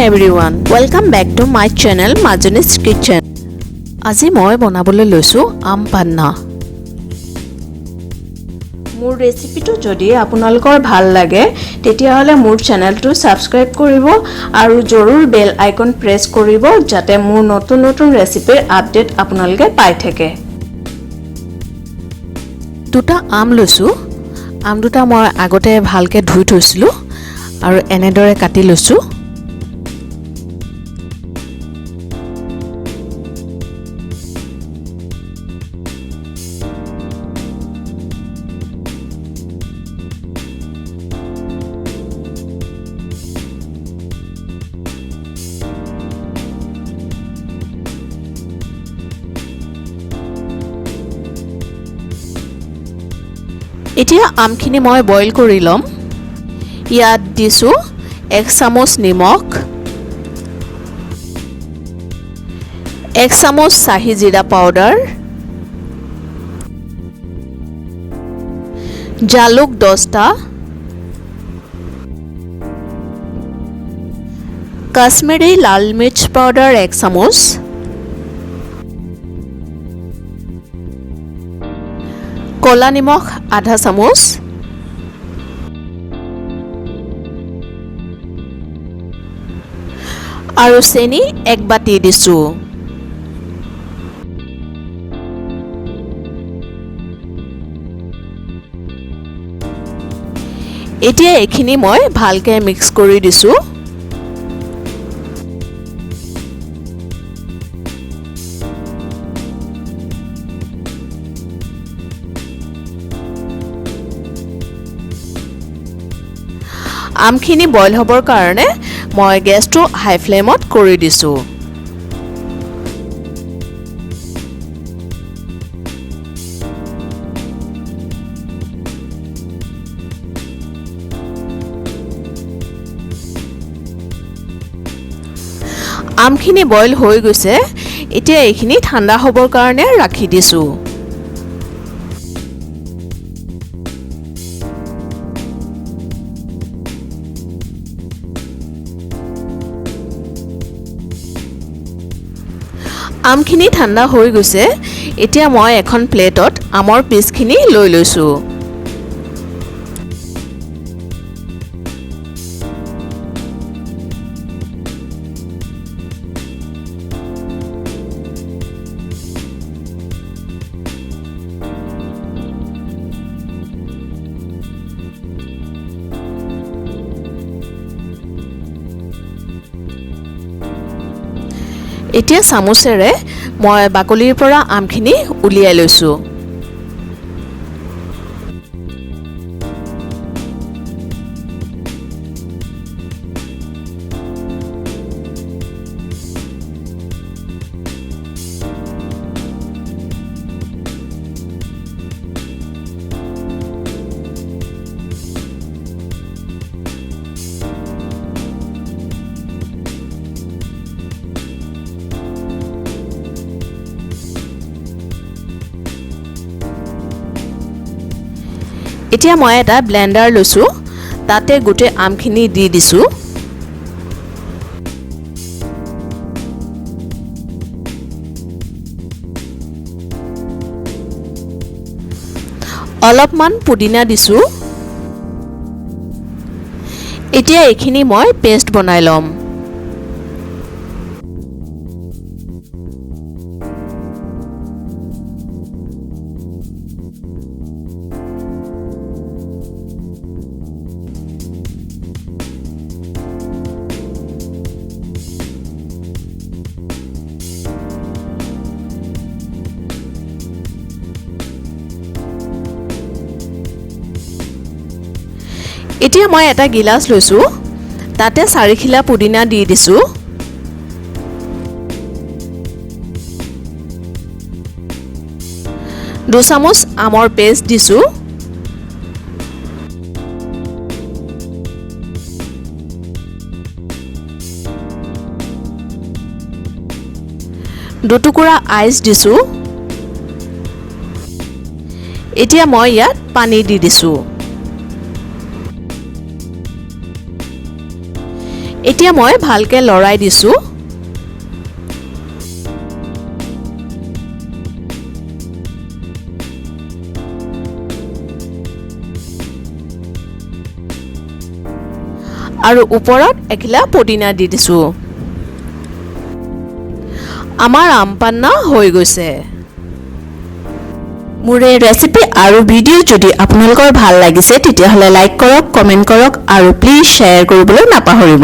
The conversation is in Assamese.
everyone, welcome back to my channel Majuni's Kitchen. আজি মই বনাবলৈ লৈছো আম পান্না। মোৰ ৰেচিপিটো যদি আপোনালোকৰ ভাল লাগে তেতিয়া হলে মোৰ চেনেলটো সাবস্ক্ৰাইব কৰিব আৰু জৰুৰ বেল আইকন প্ৰেছ কৰিব যাতে মোৰ নতুন নতুন ৰেচিপিৰ আপডেট আপোনালোকে পাই থাকে। দুটা আম লৈছো। আম দুটা মই আগতে ভালকে ধুই থৈছিলো আৰু এনেদৰে কাটি লৈছো। এতিয়া আমখিনি মই বইল কৰি লম। ইয়াত দিছো 1 চামুচ নিমখ, 1 চামুচ চাহি জিৰা পাউডাৰ, জালুক 10টা, কাশ্মীৰী লাল মিৰ্চ পাউডাৰ 1 চামুচ, কলা নিমখ আধা চামুচ, আৰু চেনি 1 বাটি দিছো। এতিয়া এইখিনি মই ভালকে মিক্স কৰি দিছো। আমখিনি বইল হ'বৰ কাৰণে মই গেছটো হাই ফ্লেমত কৰি দিছো। আমখিনি বইল হৈ গৈছে। এতিয়া এইখিনি ঠাণ্ডা হ'বৰ কাৰণে ৰাখি দিছো। আমখিনি ঠাণ্ডা হৈ গৈছে। এতিয়া মই এখন প্লেটত আমৰ পিচখিনি লৈ লৈছো। এতিয়া চামুচেৰে মই বাকলিৰ পৰা আমখিনি উলিয়াই লৈছো। এতিয়া মই এটা ব্লেন্ডাৰ লৈছো। তাতে গোটে আমখিনি দি দিছো। অলপমান পুদিনা দিছো। এতিয়া এইখিনি মই পেষ্ট বনাই লম। এতিয়া মই এটা গিলাস লৈছো। তাতে 4 খিলা পুদিনা দি দিছো। দু চামুচ আমৰ পেষ্ট দিছো। দুটুকুৰা আইচ দিছো। এতিয়া মই ইয়াত পানী দি দিছো। এতিয়া মই ভালকৈ লৰাই দিছোঁ। আৰু ওপৰত এখিলা পুদিনা দি দিছোঁ। আমাৰ আম পান্না হৈ গৈছে। মোৰ এই ৰেচিপি আৰু ভিডিঅ' যদি আপোনালোকৰ ভাল লাগিছে তেতিয়াহ'লে লাইক কৰক, কমেণ্ট কৰক আৰু প্লিজ শ্বেয়াৰ কৰিবলৈ নাপাহৰিব।